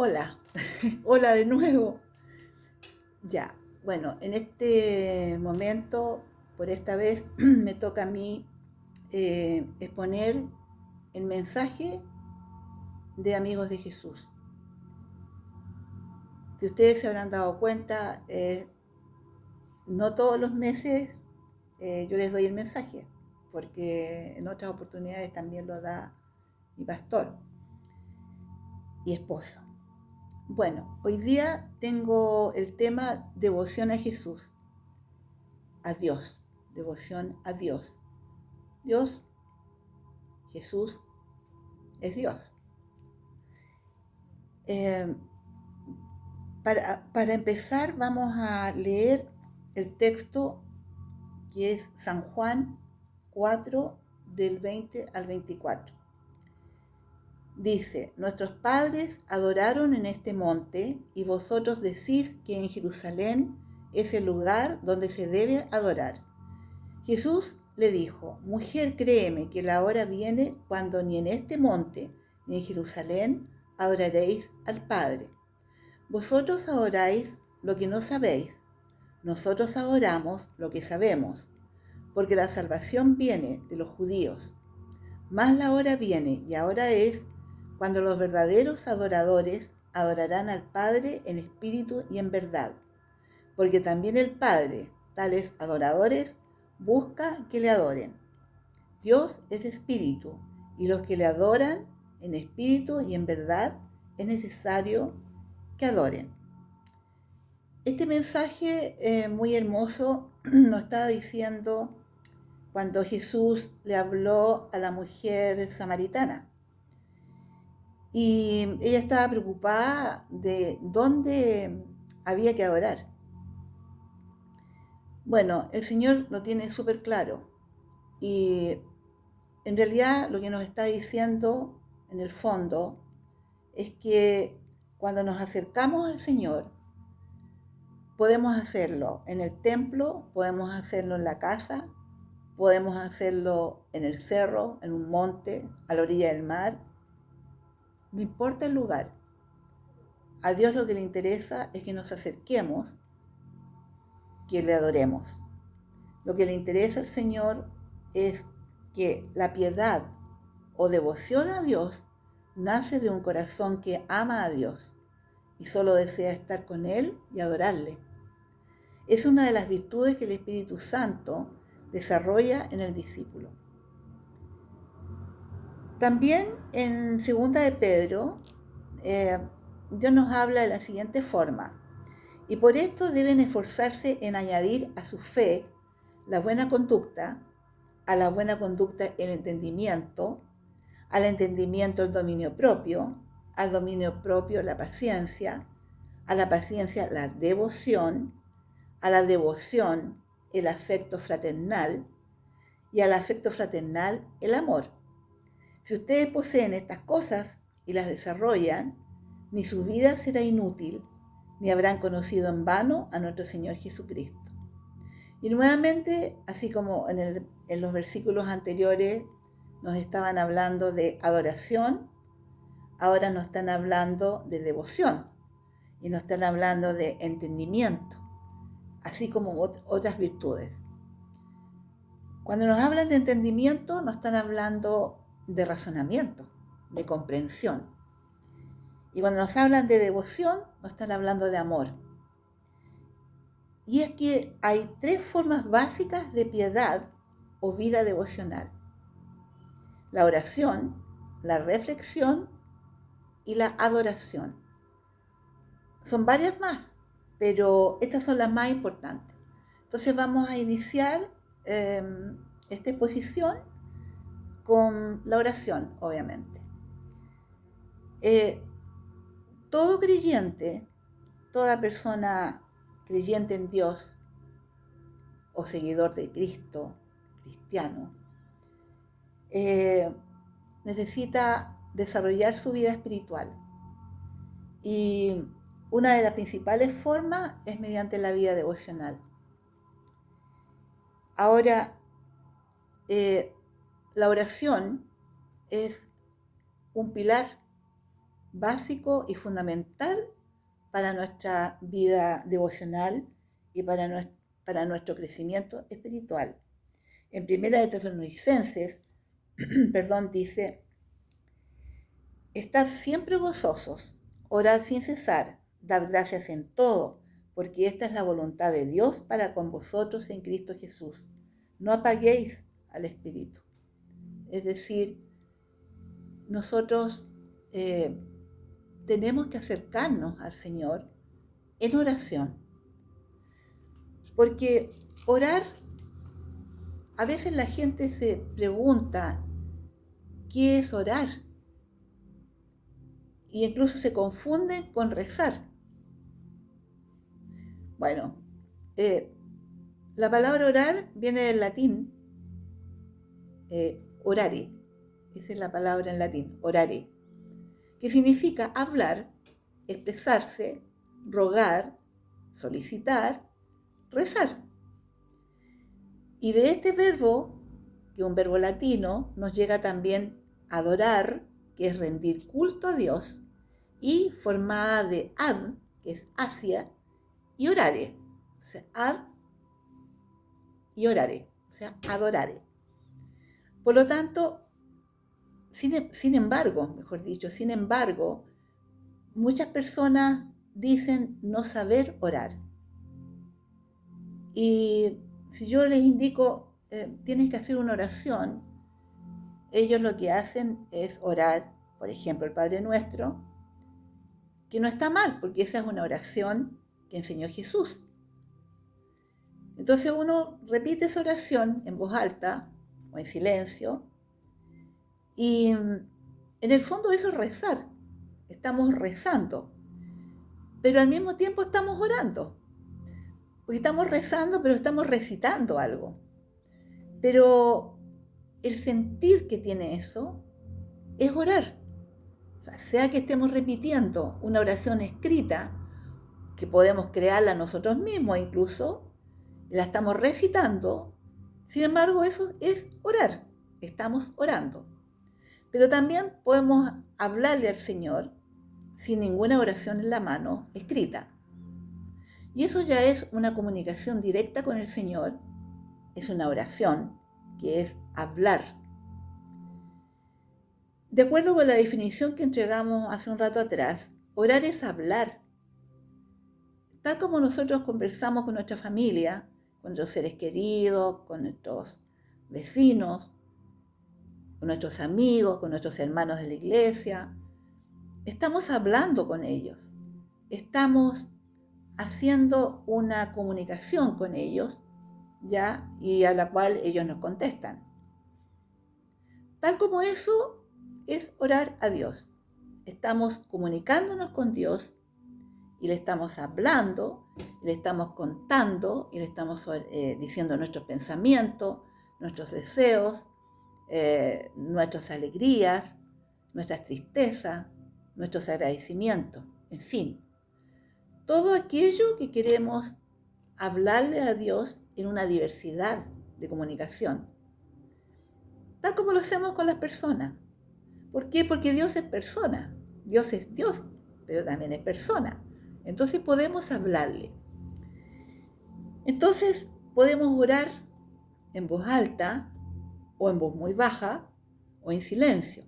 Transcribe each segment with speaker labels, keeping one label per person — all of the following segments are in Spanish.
Speaker 1: Hola, hola de nuevo. Ya, bueno, en este momento, por esta vez, me toca a mí exponer el mensaje de Amigos de Jesús. Si ustedes se habrán dado cuenta, no todos los meses yo les doy el mensaje, porque en otras oportunidades también lo da mi pastor y esposo. Bueno, hoy día tengo el tema devoción a Jesús, a Dios, devoción a Dios. Dios, Jesús, es Dios. Eh, para empezar vamos a leer el texto que es San Juan 4 del 20 al 24. Dice, nuestros padres adoraron en este monte y vosotros decís que en Jerusalén es el lugar donde se debe adorar. Jesús le dijo, mujer, créeme que la hora viene cuando ni en este monte ni en Jerusalén adoraréis al Padre. Vosotros adoráis lo que no sabéis, nosotros adoramos lo que sabemos, porque la salvación viene de los judíos. Mas la hora viene, y ahora es, cuando los verdaderos adoradores adorarán al Padre en espíritu y en verdad, porque también el Padre, tales adoradores, busca que le adoren. Dios es espíritu, y los que le adoran en espíritu y en verdad es necesario que adoren. Este mensaje muy hermoso nos está diciendo cuando Jesús le habló a la mujer samaritana. Y ella estaba preocupada de dónde había que adorar. Bueno, el Señor lo tiene súper claro. Y en realidad lo que nos está diciendo en el fondo es que cuando nos acercamos al Señor, podemos hacerlo en el templo, podemos hacerlo en la casa, podemos hacerlo en el cerro, en un monte, a la orilla del mar. No importa el lugar. A Dios lo que le interesa es que nos acerquemos, que le adoremos. Lo que le interesa al Señor es que la piedad o devoción a Dios nace de un corazón que ama a Dios y solo desea estar con Él y adorarle. Es una de las virtudes que el Espíritu Santo desarrolla en el discípulo. También en 2 de Pedro, Dios nos habla de la siguiente forma. Y por esto deben esforzarse en añadir a su fe la buena conducta, a la buena conducta el entendimiento, al entendimiento el dominio propio, al dominio propio la paciencia, a la paciencia la devoción, a la devoción el afecto fraternal y al afecto fraternal el amor. Si ustedes poseen estas cosas y las desarrollan, ni su vida será inútil, ni habrán conocido en vano a nuestro Señor Jesucristo. Y nuevamente, así como en los versículos anteriores nos estaban hablando de adoración, ahora nos están hablando de devoción y nos están hablando de entendimiento, así como otras virtudes. Cuando nos hablan de entendimiento, nos están hablando de razonamiento, de comprensión. Y cuando nos hablan de devoción, nos están hablando de amor. Y es que hay 3 formas básicas de piedad o vida devocional: la oración, la reflexión y la adoración. Son varias más, pero estas son las más importantes. Entonces vamos a iniciar esta exposición con la oración, obviamente. Todo creyente, toda persona creyente en Dios o seguidor de Cristo, cristiano, necesita desarrollar su vida espiritual. Y una de las principales formas es mediante la vida devocional. Ahora, la oración es un pilar básico y fundamental para nuestra vida devocional y para nuestro crecimiento espiritual. En Primera de Tesalonicenses, perdón, dice: estad siempre gozosos, orad sin cesar, dad gracias en todo, porque esta es la voluntad de Dios para con vosotros en Cristo Jesús. No apaguéis al Espíritu. Es decir, nosotros tenemos que acercarnos al Señor en oración. Porque orar, a veces la gente se pregunta, ¿qué es orar? Y incluso se confunden con rezar. Bueno, la palabra orar viene del latín, orare. Esa es la palabra en latín, orare, que significa hablar, expresarse, rogar, solicitar, rezar. Y de este verbo, que es un verbo latino, nos llega también adorar, que es rendir culto a Dios, y formada de ad, que es hacia, y orare, o sea, ad y orare, o sea, adorare. Por lo tanto, sin embargo, muchas personas dicen no saber orar. Y si yo les indico, tienes que hacer una oración, ellos lo que hacen es orar, por ejemplo, el Padre Nuestro, que no está mal, porque esa es una oración que enseñó Jesús. Entonces uno repite esa oración en voz alta o en silencio, y en el fondo eso es rezar. Estamos rezando, pero al mismo tiempo estamos orando. Porque estamos rezando, pero estamos recitando algo. Pero el sentir que tiene eso es orar. O sea que estemos repitiendo una oración escrita, que podemos crearla nosotros mismos incluso, la estamos recitando, sin embargo eso es orar, estamos orando. Pero también podemos hablarle al Señor sin ninguna oración en la mano escrita. Y eso ya es una comunicación directa con el Señor, es una oración, que es hablar. De acuerdo con la definición que entregamos hace un rato atrás, orar es hablar. Tal como nosotros conversamos con nuestra familia, con nuestros seres queridos, con nuestros vecinos, con nuestros amigos, con nuestros hermanos de la iglesia, estamos hablando con ellos, estamos haciendo una comunicación con ellos, ¿ya? Y a la cual ellos nos contestan. Tal como eso es orar a Dios. Estamos comunicándonos con Dios y le estamos hablando, le estamos contando y le estamos diciendo nuestros pensamientos, nuestros deseos, nuestras alegrías, nuestras tristezas, nuestros agradecimientos, en fin. Todo aquello que queremos hablarle a Dios en una diversidad de comunicación, tal como lo hacemos con las personas. ¿Por qué? Porque Dios es persona, Dios es Dios, pero también es persona. Entonces podemos hablarle. Entonces podemos orar en voz alta o en voz muy baja o en silencio.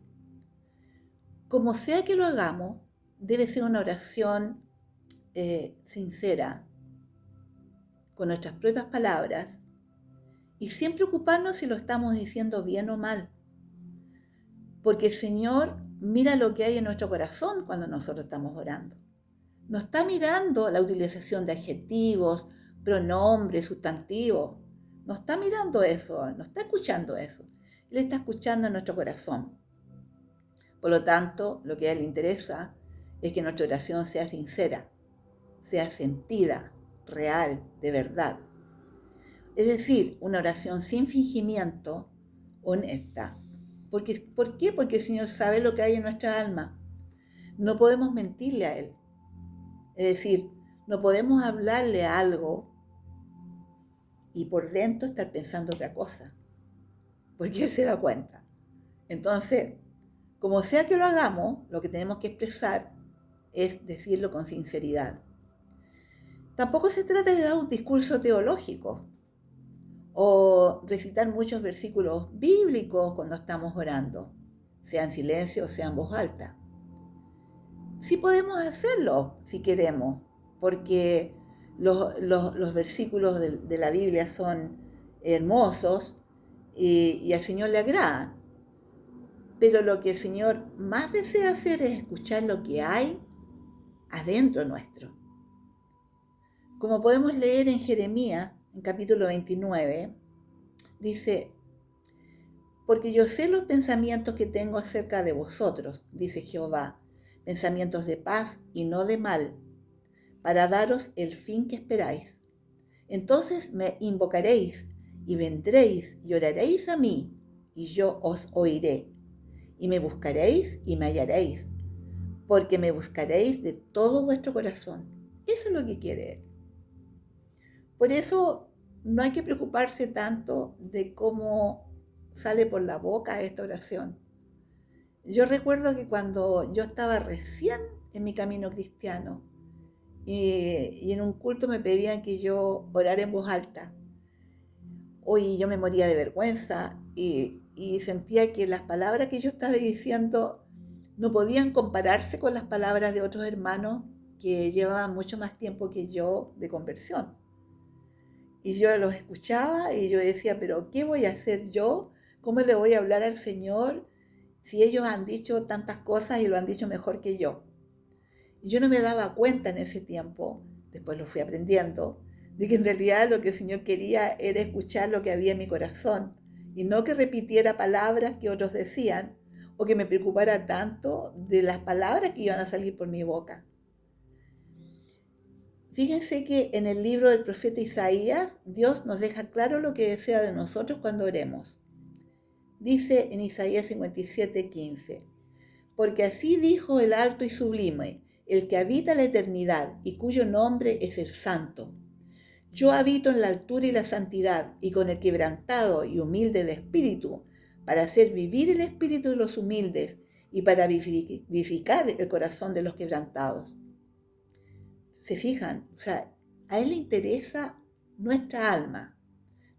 Speaker 1: Como sea que lo hagamos, debe ser una oración sincera, con nuestras propias palabras, y sin preocuparnos si lo estamos diciendo bien o mal. Porque el Señor mira lo que hay en nuestro corazón cuando nosotros estamos orando. No está mirando la utilización de adjetivos, pronombres, sustantivos. No está mirando eso, no está escuchando eso. Él está escuchando en nuestro corazón. Por lo tanto, lo que a Él le interesa es que nuestra oración sea sincera, sea sentida, real, de verdad. Es decir, una oración sin fingimiento, honesta. ¿Por qué? Porque el Señor sabe lo que hay en nuestra alma. No podemos mentirle a Él. Es decir, no podemos hablarle algo y por dentro estar pensando otra cosa, porque Él se da cuenta. Entonces, Como sea que lo hagamos, lo que tenemos que expresar es decirlo con sinceridad. Tampoco se trata de dar un discurso teológico o recitar muchos versículos bíblicos cuando estamos orando, sea en silencio o sea en voz alta. Sí podemos hacerlo si queremos, porque los versículos de la Biblia son hermosos y al Señor le agradan. Pero lo que el Señor más desea hacer es escuchar lo que hay adentro nuestro. Como podemos leer en Jeremías, en capítulo 29, dice: porque yo sé los pensamientos que tengo acerca de vosotros, dice Jehová, pensamientos de paz y no de mal, para daros el fin que esperáis. Entonces me invocaréis y vendréis y oraréis a mí, y yo os oiré. Y me buscaréis y me hallaréis, porque me buscaréis de todo vuestro corazón. Eso es lo que quiere Él. Por eso no hay que preocuparse tanto de cómo sale por la boca esta oración. Yo recuerdo que cuando yo estaba recién en mi camino cristiano y en un culto me pedían que yo orara en voz alta, hoy yo me moría de vergüenza y sentía que las palabras que yo estaba diciendo no podían compararse con las palabras de otros hermanos que llevaban mucho más tiempo que yo de conversión. Y yo los escuchaba y yo decía, pero ¿qué voy a hacer yo? ¿Cómo le voy a hablar al Señor si ellos han dicho tantas cosas y lo han dicho mejor que yo? Y yo no me daba cuenta en ese tiempo, después lo fui aprendiendo, de que en realidad lo que el Señor quería era escuchar lo que había en mi corazón y no que repitiera palabras que otros decían o que me preocupara tanto de las palabras que iban a salir por mi boca. Fíjense que en el libro del profeta Isaías, Dios nos deja claro lo que desea de nosotros cuando oremos. Dice en Isaías 57:15, porque así dijo el alto y sublime, el que habita la eternidad y cuyo nombre es el Santo. Yo habito en la altura y la santidad y con el quebrantado y humilde de espíritu, para hacer vivir el espíritu de los humildes y para vivificar el corazón de los quebrantados. ¿Se fijan? O sea, a Él le interesa nuestra alma,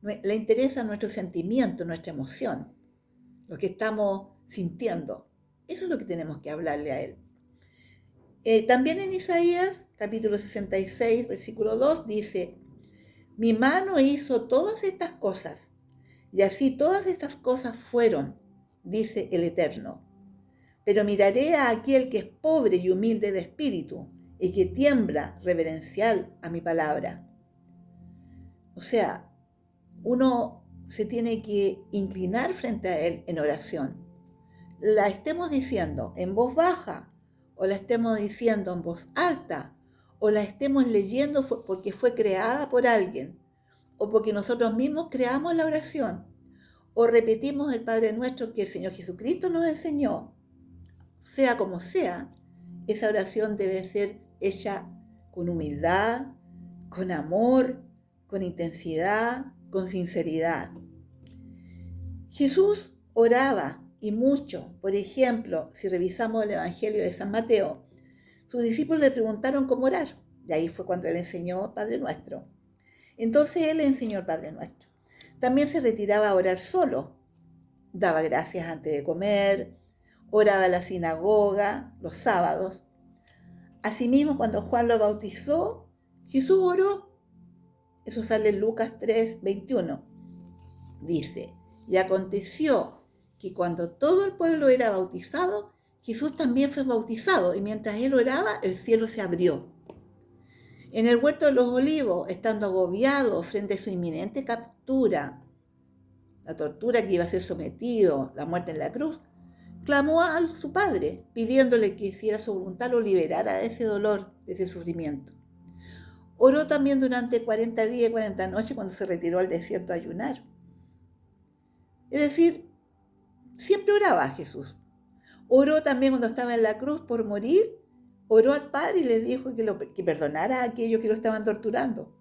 Speaker 1: le interesa nuestro sentimiento, nuestra emoción, lo que estamos sintiendo. Eso es lo que tenemos que hablarle a Él. También en Isaías, capítulo 66, versículo 2, dice, mi mano hizo todas estas cosas, y así todas estas cosas fueron, dice el Eterno. Pero miraré a aquel que es pobre y humilde de espíritu, y que tiembla reverencial a mi palabra. O sea, uno se tiene que inclinar frente a Él en oración. La estemos diciendo en voz baja, o la estemos diciendo en voz alta, o la estemos leyendo porque fue creada por alguien, o porque nosotros mismos creamos la oración, o repetimos el Padre Nuestro que el Señor Jesucristo nos enseñó. Sea como sea, esa oración debe ser hecha con humildad, con amor, con intensidad, con sinceridad. Jesús oraba y mucho. Por ejemplo, si revisamos el Evangelio de San Mateo, sus discípulos le preguntaron cómo orar. Y ahí fue cuando él enseñó Padre Nuestro. Entonces él enseñó el Padre Nuestro. También se retiraba a orar solo. Daba gracias antes de comer, oraba en la sinagoga los sábados. Asimismo, cuando Juan lo bautizó, Jesús oró. Eso sale en Lucas 3:21. Dice, y aconteció que cuando todo el pueblo era bautizado, Jesús también fue bautizado, y mientras él oraba, el cielo se abrió. En el huerto de los olivos, estando agobiado frente a su inminente captura, la tortura que iba a ser sometido, la muerte en la cruz, clamó a su Padre, pidiéndole que hiciera su voluntad, lo liberara de ese dolor, de ese sufrimiento. Oró también durante 40 días y 40 noches cuando se retiró al desierto a ayunar. Es decir, siempre oraba a Jesús. Oró también cuando estaba en la cruz por morir, oró al Padre y le dijo que perdonara a aquellos que lo estaban torturando.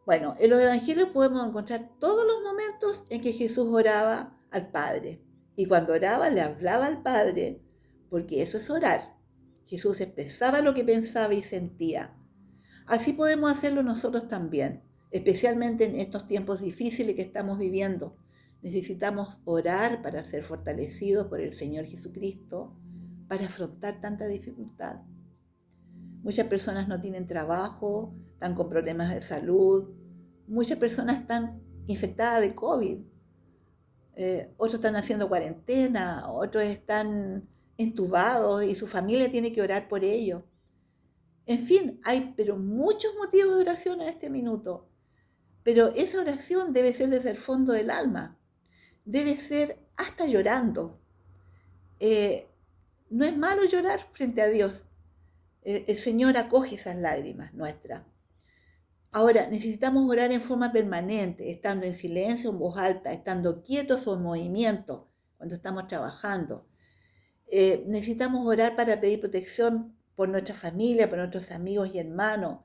Speaker 1: Bueno, en los evangelios podemos encontrar todos los momentos en que Jesús oraba al Padre. Y cuando oraba le hablaba al Padre, porque eso es orar. Jesús expresaba lo que pensaba y sentía. Así podemos hacerlo nosotros también, especialmente en estos tiempos difíciles que estamos viviendo. Necesitamos orar para ser fortalecidos por el Señor Jesucristo, para afrontar tanta dificultad. Muchas personas no tienen trabajo, están con problemas de salud, muchas personas están infectadas de COVID, otros están haciendo cuarentena, otros están entubados y su familia tiene que orar por ellos. En fin, hay pero muchos motivos de oración en este minuto, pero esa oración debe ser desde el fondo del alma, debe ser hasta llorando. Eh, no es malo llorar frente a Dios, el Señor acoge esas lágrimas nuestras. Ahora, necesitamos orar en forma permanente, estando en silencio, en voz alta, estando quietos o en movimiento cuando estamos trabajando. Necesitamos orar para pedir protección por nuestra familia, por nuestros amigos y hermanos,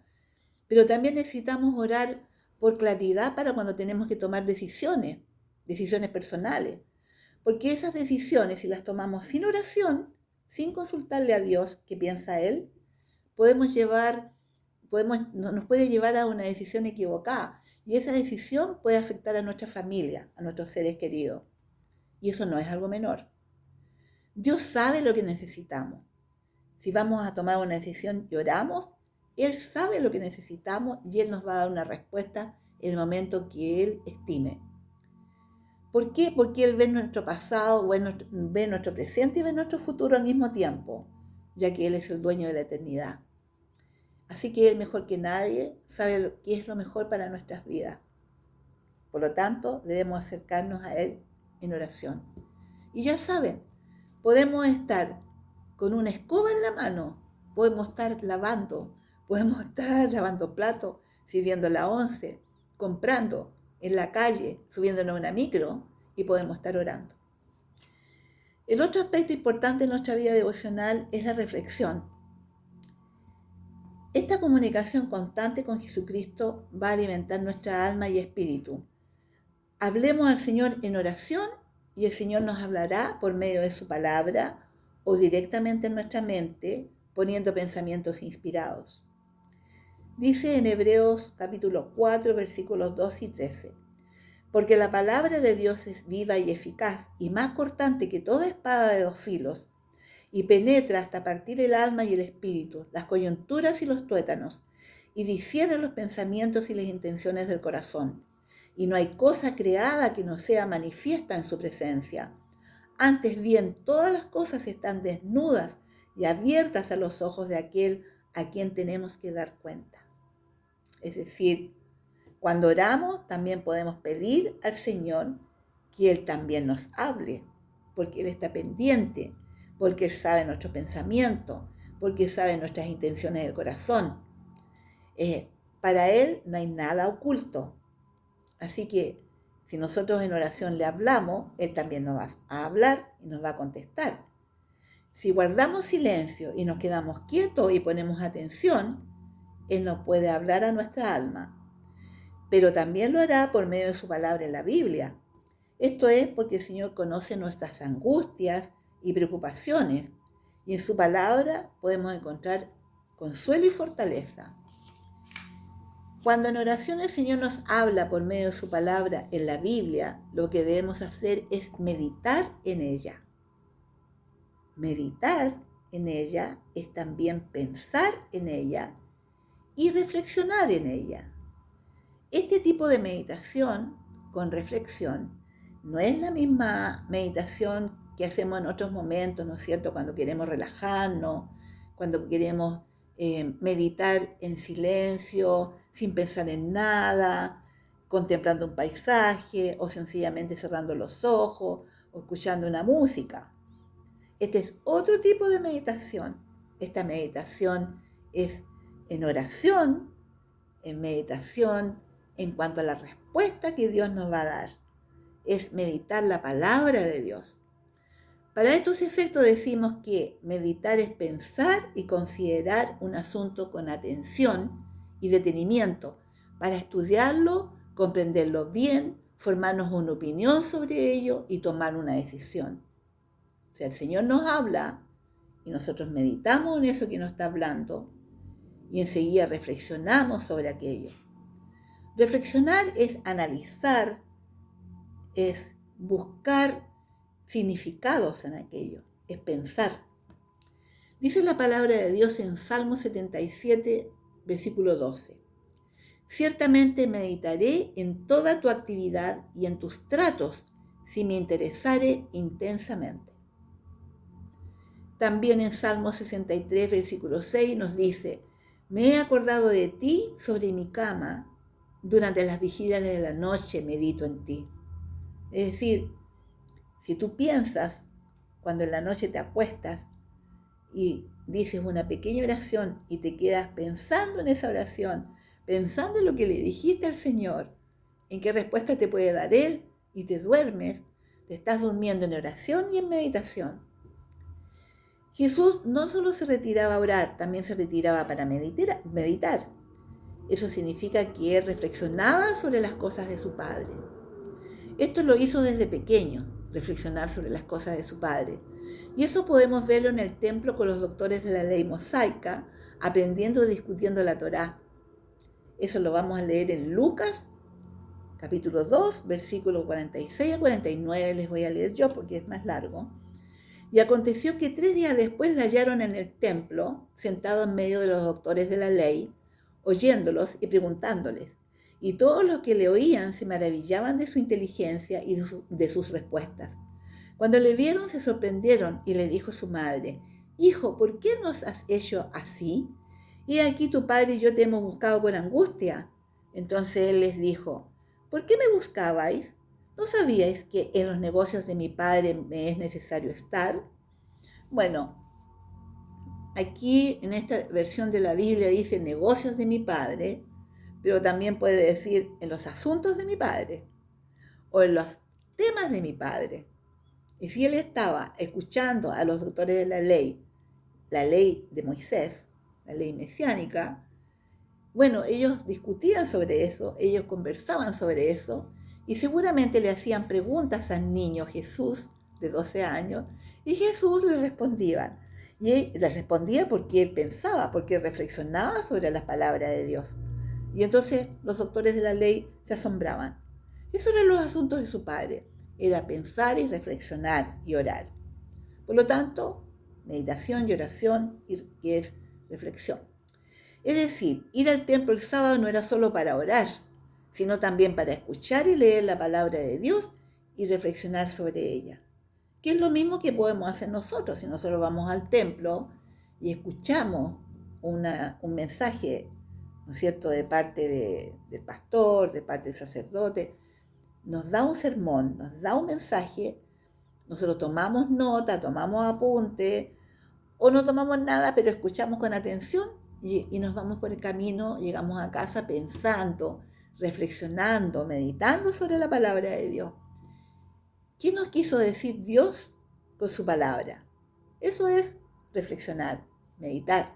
Speaker 1: pero también necesitamos orar por claridad para cuando tenemos que tomar decisiones personales, porque esas decisiones, si las tomamos sin oración, sin consultarle a Dios qué piensa Él, nos puede llevar a una decisión equivocada, y esa decisión puede afectar a nuestra familia, a nuestros seres queridos, y eso no es algo menor. Dios sabe lo que necesitamos. Si vamos a tomar una decisión y oramos, Él sabe lo que necesitamos y Él nos va a dar una respuesta en el momento que Él estime. ¿Por qué? Porque Él ve nuestro pasado, ve nuestro presente y ve nuestro futuro al mismo tiempo, ya que Él es el dueño de la eternidad. Así que Él, mejor que nadie, sabe qué es lo mejor para nuestras vidas. Por lo tanto, debemos acercarnos a Él en oración. Y ya saben, podemos estar con una escoba en la mano, podemos estar lavando platos, sirviendo la once, comprando en la calle, subiéndonos a una micro, y podemos estar orando. El otro aspecto importante en nuestra vida devocional es la reflexión. Esta comunicación constante con Jesucristo va a alimentar nuestra alma y espíritu. Hablemos al Señor en oración y el Señor nos hablará por medio de su palabra o directamente en nuestra mente, poniendo pensamientos inspirados. Dice en Hebreos capítulo 4, versículos 2 y 13, porque la palabra de Dios es viva y eficaz y más cortante que toda espada de dos filos, y penetra hasta partir el alma y el espíritu, las coyunturas y los tuétanos, y discierne los pensamientos y las intenciones del corazón. Y no hay cosa creada que no sea manifiesta en su presencia. Antes bien, todas las cosas están desnudas y abiertas a los ojos de aquel a quien tenemos que dar cuenta. Es decir, cuando oramos también podemos pedir al Señor que Él también nos hable, porque Él está pendiente, porque Él sabe nuestros pensamientos, porque Él sabe nuestras intenciones del corazón. Para Él no hay nada oculto. Así que si nosotros en oración le hablamos, Él también nos va a hablar y nos va a contestar. Si guardamos silencio y nos quedamos quietos y ponemos atención, Él nos puede hablar a nuestra alma. Pero también lo hará por medio de su palabra en la Biblia. Esto es porque el Señor conoce nuestras angustias y preocupaciones, y en su palabra podemos encontrar consuelo y fortaleza. Cuando en oración el Señor nos habla por medio de su palabra en la Biblia, lo que debemos hacer es meditar en ella. Meditar en ella es también pensar en ella y reflexionar en ella. Este tipo de meditación con reflexión no es la misma meditación que hacemos en otros momentos, ¿no es cierto? Cuando queremos relajarnos, cuando queremos meditar en silencio, sin pensar en nada, contemplando un paisaje o sencillamente cerrando los ojos o escuchando una música. Este es otro tipo de meditación. Esta meditación es en oración, en meditación en cuanto a la respuesta que Dios nos va a dar. Es meditar la palabra de Dios. Para estos efectos decimos que meditar es pensar y considerar un asunto con atención y detenimiento para estudiarlo, comprenderlo bien, formarnos una opinión sobre ello y tomar una decisión. O sea, el Señor nos habla y nosotros meditamos en eso que nos está hablando y enseguida reflexionamos sobre aquello. Reflexionar es analizar, es buscar significados en aquello, es pensar. Dice la palabra de Dios en Salmo 77, versículo 12. Ciertamente meditaré en toda tu actividad y en tus tratos, si me interesare intensamente. También en Salmo 63, versículo 6 nos dice, me he acordado de ti sobre mi cama, durante las vigilias de la noche medito en ti. Es decir, si tú piensas, cuando en la noche te acuestas y dices una pequeña oración y te quedas pensando en esa oración, pensando en lo que le dijiste al Señor, en qué respuesta te puede dar Él, y te duermes, te estás durmiendo en oración y en meditación. Jesús no solo se retiraba a orar, también se retiraba para meditar. Eso significa que Él reflexionaba sobre las cosas de su Padre. Esto lo hizo desde pequeño, reflexionar sobre las cosas de su Padre. Y eso podemos verlo en el templo con los doctores de la ley mosaica, aprendiendo y discutiendo la Torá. Eso lo vamos a leer en Lucas, capítulo 2, versículos 46 a 49, les voy a leer yo porque es más largo. Y aconteció que 3 días después le hallaron en el templo, sentado en medio de los doctores de la ley, oyéndolos y preguntándoles. Y todos los que le oían se maravillaban de su inteligencia y de sus respuestas. Cuando le vieron se sorprendieron y le dijo su madre, Hijo, ¿por qué nos has hecho así? Y aquí tu padre y yo te hemos buscado con angustia. Entonces él les dijo, ¿por qué me buscabais? ¿No sabíais que en los negocios de mi padre me es necesario estar? Bueno, aquí en esta versión de la Biblia dice negocios de mi padre, pero también puede decir en los asuntos de mi padre o en los temas de mi padre. Y si él estaba escuchando a los doctores de la ley de Moisés, la ley mesiánica, bueno, ellos discutían sobre eso, ellos conversaban sobre eso, y seguramente le hacían preguntas al niño Jesús de 12 años, y Jesús les respondía. Y él les respondía porque él pensaba, porque reflexionaba sobre las palabras de Dios. Y entonces los doctores de la ley se asombraban. Esos eran los asuntos de su padre, era pensar y reflexionar y orar. Por lo tanto, meditación y oración, que es reflexión. Es decir, ir al templo el sábado no era solo para orar, sino también para escuchar y leer la palabra de Dios y reflexionar sobre ella. Que es lo mismo que podemos hacer nosotros si nosotros vamos al templo y escuchamos un mensaje, ¿no es cierto?, de parte del pastor, de parte del sacerdote, nos da un sermón, nos da un mensaje, nosotros tomamos nota, tomamos apunte, o no tomamos nada, pero escuchamos con atención y nos vamos por el camino, llegamos a casa pensando, reflexionando, meditando sobre la palabra de Dios. ¿Qué nos quiso decir Dios con su palabra? Eso es reflexionar, meditar.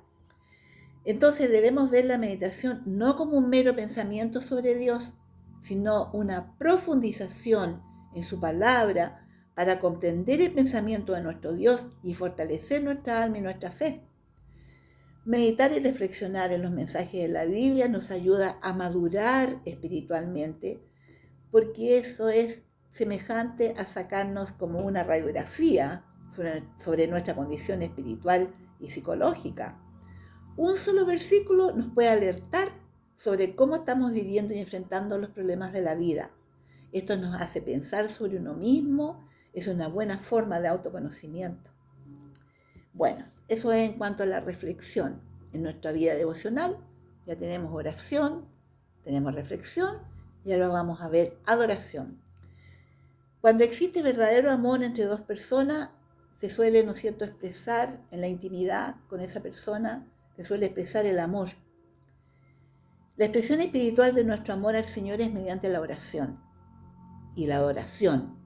Speaker 1: Entonces debemos ver la meditación no como un mero pensamiento sobre Dios, sino una profundización en su palabra para comprender el pensamiento de nuestro Dios y fortalecer nuestra alma y nuestra fe. Meditar y reflexionar en los mensajes de la Biblia nos ayuda a madurar espiritualmente, porque eso es semejante a sacarnos como una radiografía sobre nuestra condición espiritual y psicológica. Un solo versículo nos puede alertar sobre cómo estamos viviendo y enfrentando los problemas de la vida. Esto nos hace pensar sobre uno mismo, es una buena forma de autoconocimiento. Bueno, eso es en cuanto a la reflexión. En nuestra vida devocional ya tenemos oración, tenemos reflexión y ahora vamos a ver adoración. Cuando existe verdadero amor entre dos personas, se suele, ¿no es cierto?, expresar en la intimidad con esa persona, se suele expresar el amor. La expresión espiritual de nuestro amor al Señor es mediante la oración y la adoración.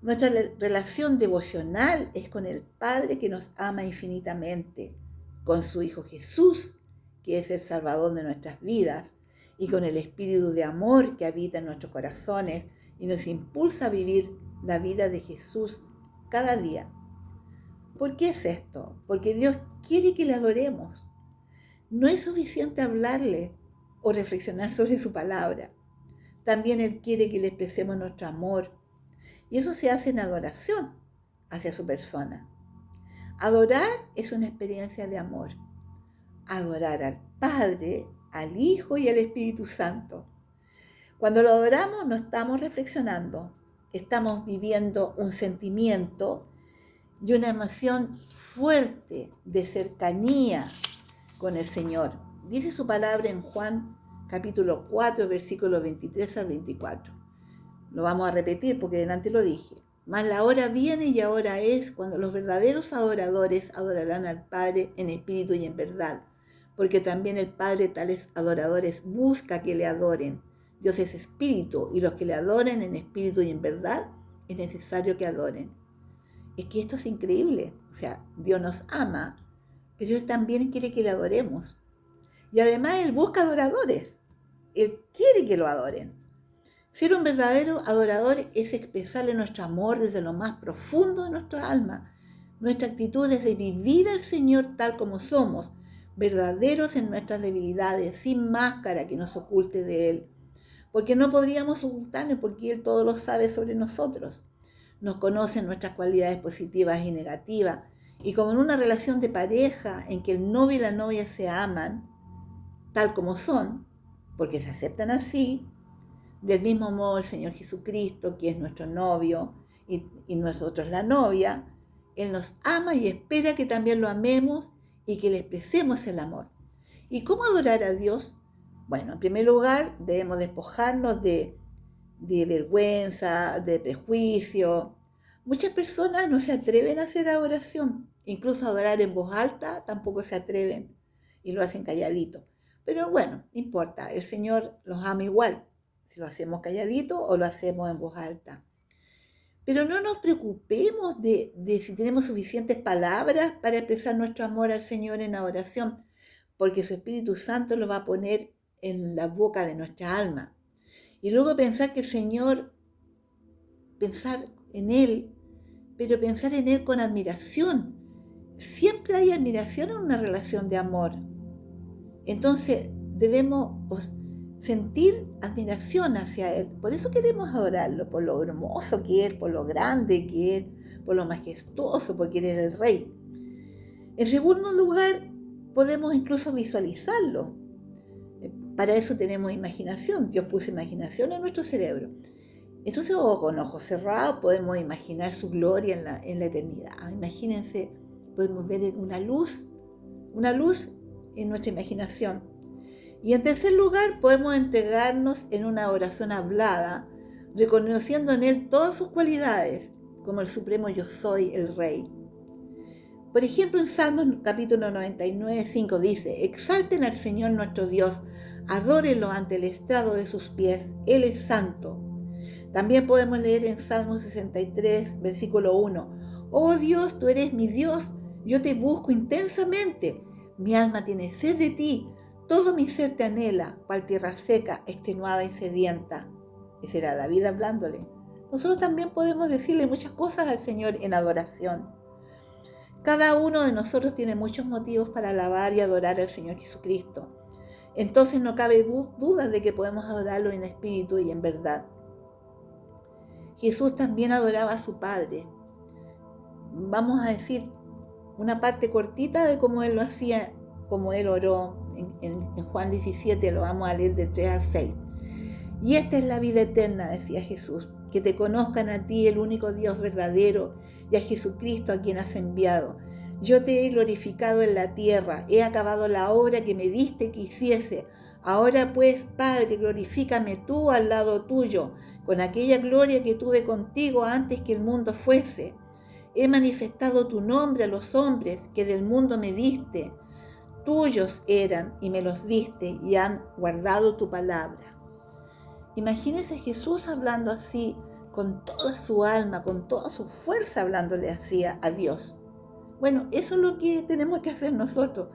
Speaker 1: Nuestra relación devocional es con el Padre que nos ama infinitamente, con su Hijo Jesús, que es el Salvador de nuestras vidas, y con el Espíritu de amor que habita en nuestros corazones y nos impulsa a vivir la vida de Jesús cada día. ¿Por qué es esto? Porque Dios quiere que le adoremos. No es suficiente hablarle o reflexionar sobre su palabra. También Él quiere que le expresemos nuestro amor. Y eso se hace en adoración hacia su persona. Adorar es una experiencia de amor. Adorar al Padre, al Hijo y al Espíritu Santo. Cuando lo adoramos no estamos reflexionando, estamos viviendo un sentimiento y una emoción fuerte de cercanía con el Señor. Dice su palabra en Juan capítulo 4, versículos 23 al 24. Lo vamos a repetir porque delante lo dije. Mas la hora viene y ahora es cuando los verdaderos adoradores adorarán al Padre en espíritu y en verdad, porque también el Padre tales adoradores busca que le adoren. Dios es espíritu y los que le adoren en espíritu y en verdad es necesario que adoren. Es que esto es increíble. O sea, Dios nos ama, pero Él también quiere que le adoremos. Y además Él busca adoradores. Él quiere que lo adoren. Ser un verdadero adorador es expresarle nuestro amor desde lo más profundo de nuestra alma. Nuestra actitud es de vivir al Señor tal como somos, verdaderos en nuestras debilidades, sin máscara que nos oculte de Él. Porque no podríamos ocultarnos, porque Él todo lo sabe sobre nosotros. Nos conoce nuestras cualidades positivas y negativas. Y como en una relación de pareja en que el novio y la novia se aman, tal como son, porque se aceptan así, del mismo modo el Señor Jesucristo, que es nuestro novio y nosotros la novia, Él nos ama y espera que también lo amemos y que le expresemos el amor. ¿Y cómo adorar a Dios? Bueno, en primer lugar, debemos despojarnos de vergüenza, de prejuicio. Muchas personas no se atreven a hacer adoración, incluso a adorar en voz alta tampoco se atreven y lo hacen calladito. Pero bueno, no importa, el Señor los ama igual, si lo hacemos calladito o lo hacemos en voz alta. Pero no nos preocupemos de si tenemos suficientes palabras para expresar nuestro amor al Señor en adoración, porque su Espíritu Santo lo va a poner en la boca de nuestra alma. Y luego pensar que el Señor, pensar en Él, pero pensar en Él con admiración. Siempre hay admiración en una relación de amor. Entonces debemos sentir admiración hacia Él. Por eso queremos adorarlo, por lo hermoso que es, por lo grande que es, por lo majestuoso, porque Él es el Rey. En segundo lugar, podemos incluso visualizarlo. Para eso tenemos imaginación. Dios puso imaginación en nuestro cerebro. Entonces, con ojos cerrados podemos imaginar su gloria en la eternidad. Imagínense, podemos ver una luz en nuestra imaginación. Y en tercer lugar, podemos entregarnos en una oración hablada, reconociendo en Él todas sus cualidades, como el supremo yo soy, el Rey. Por ejemplo, en Salmos capítulo 99, 5 dice: exalten al Señor nuestro Dios, adórenlo ante el estrado de sus pies, Él es santo. También podemos leer en Salmos 63, versículo 1, oh Dios, tú eres mi Dios, yo te busco intensamente, mi alma tiene sed de ti, todo mi ser te anhela, cual tierra seca, extenuada y sedienta. Ese era David hablándole. Nosotros también podemos decirle muchas cosas al Señor en adoración. Cada uno de nosotros tiene muchos motivos para alabar y adorar al Señor Jesucristo. Entonces no cabe duda de que podemos adorarlo en espíritu y en verdad. Jesús también adoraba a su Padre. Vamos a decir una parte cortita de cómo Él lo hacía, cómo Él oró en Juan 17, lo vamos a leer de 3 al 6. Y esta es la vida eterna, decía Jesús, que te conozcan a ti, el único Dios verdadero, y a Jesucristo a quien has enviado. Yo te he glorificado en la tierra, he acabado la obra que me diste que hiciese. Ahora pues, Padre, glorifícame tú al lado tuyo, con aquella gloria que tuve contigo antes que el mundo fuese. He manifestado tu nombre a los hombres que del mundo me diste. Tuyos eran y me los diste y han guardado tu palabra. Imagínese a Jesús hablando así, con toda su alma, con toda su fuerza, hablándole así a Dios. Bueno, eso es lo que tenemos que hacer nosotros.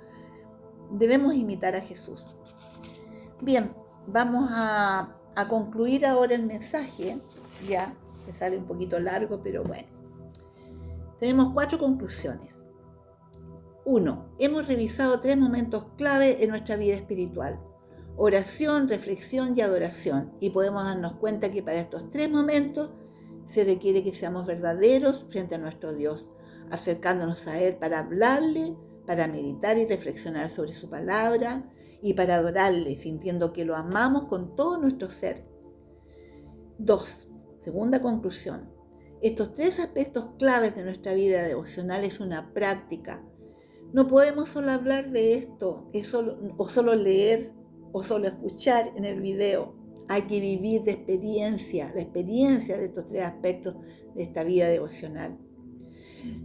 Speaker 1: Debemos imitar a Jesús. Bien, vamos a concluir ahora el mensaje, ya, que sale un poquito largo, pero bueno. tenemos 4 conclusiones. 1. Hemos revisado 3 momentos clave en nuestra vida espiritual: oración, reflexión y adoración. Y podemos darnos cuenta que para estos 3 momentos se requiere que seamos verdaderos frente a nuestro Dios, acercándonos a Él para hablarle, para meditar y reflexionar sobre su palabra y para adorarle, sintiendo que lo amamos con todo nuestro ser. 2. Segunda conclusión. Estos 3 aspectos claves de nuestra vida devocional es una práctica. No podemos solo hablar de esto, o solo leer, o solo escuchar en el video. Hay que vivir la experiencia de estos 3 aspectos de esta vida devocional.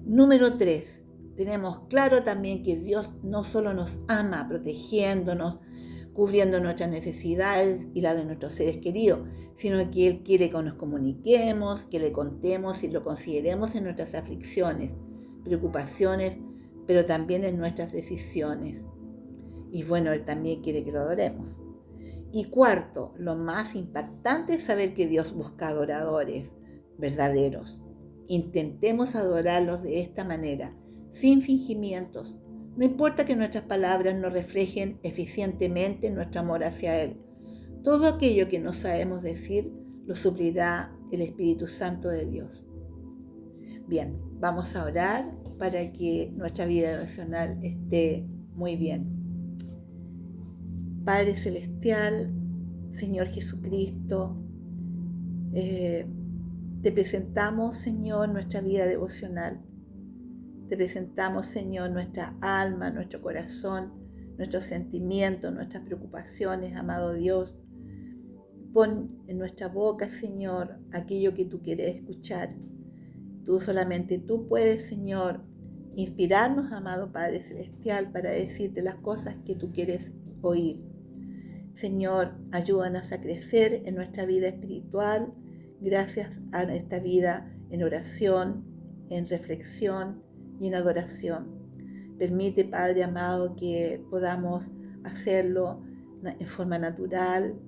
Speaker 1: Número 3. Tenemos claro también que Dios no solo nos ama protegiéndonos, cubriendo nuestras necesidades y las de nuestros seres queridos, sino que Él quiere que nos comuniquemos, que le contemos y lo consideremos en nuestras aflicciones, preocupaciones, pero también en nuestras decisiones. Y bueno, Él también quiere que lo adoremos. Y 4, lo más impactante es saber que Dios busca adoradores verdaderos. Intentemos adorarlos de esta manera, sin fingimientos. No importa que nuestras palabras no reflejen eficientemente nuestro amor hacia Él. Todo aquello que no sabemos decir lo suplirá el Espíritu Santo de Dios. Bien, vamos a orar para que nuestra vida devocional esté muy bien. Padre Celestial, Señor Jesucristo, te presentamos, Señor, nuestra vida devocional. Te presentamos, Señor, nuestra alma, nuestro corazón, nuestros sentimientos, nuestras preocupaciones, amado Dios. Pon en nuestra boca, Señor, aquello que tú quieres escuchar. Solamente tú puedes, Señor, inspirarnos, amado Padre Celestial, para decirte las cosas que tú quieres oír. Señor, ayúdanos a crecer en nuestra vida espiritual gracias a esta vida en oración, en reflexión y en adoración. Permite, Padre amado, que podamos hacerlo en forma natural,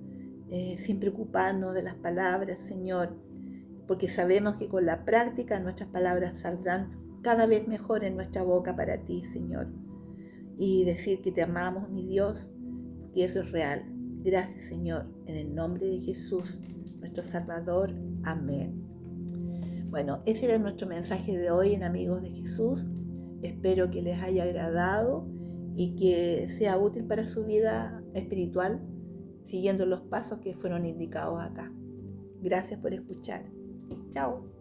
Speaker 1: sin preocuparnos de las palabras, Señor, porque sabemos que con la práctica nuestras palabras saldrán cada vez mejor en nuestra boca para ti, Señor. Y decir que te amamos, mi Dios, porque eso es real. Gracias, Señor, en el nombre de Jesús, nuestro Salvador. Amén. Bueno, ese era nuestro mensaje de hoy en Amigos de Jesús. Espero que les haya agradado y que sea útil para su vida espiritual, siguiendo los pasos que fueron indicados acá. Gracias por escuchar. Chao.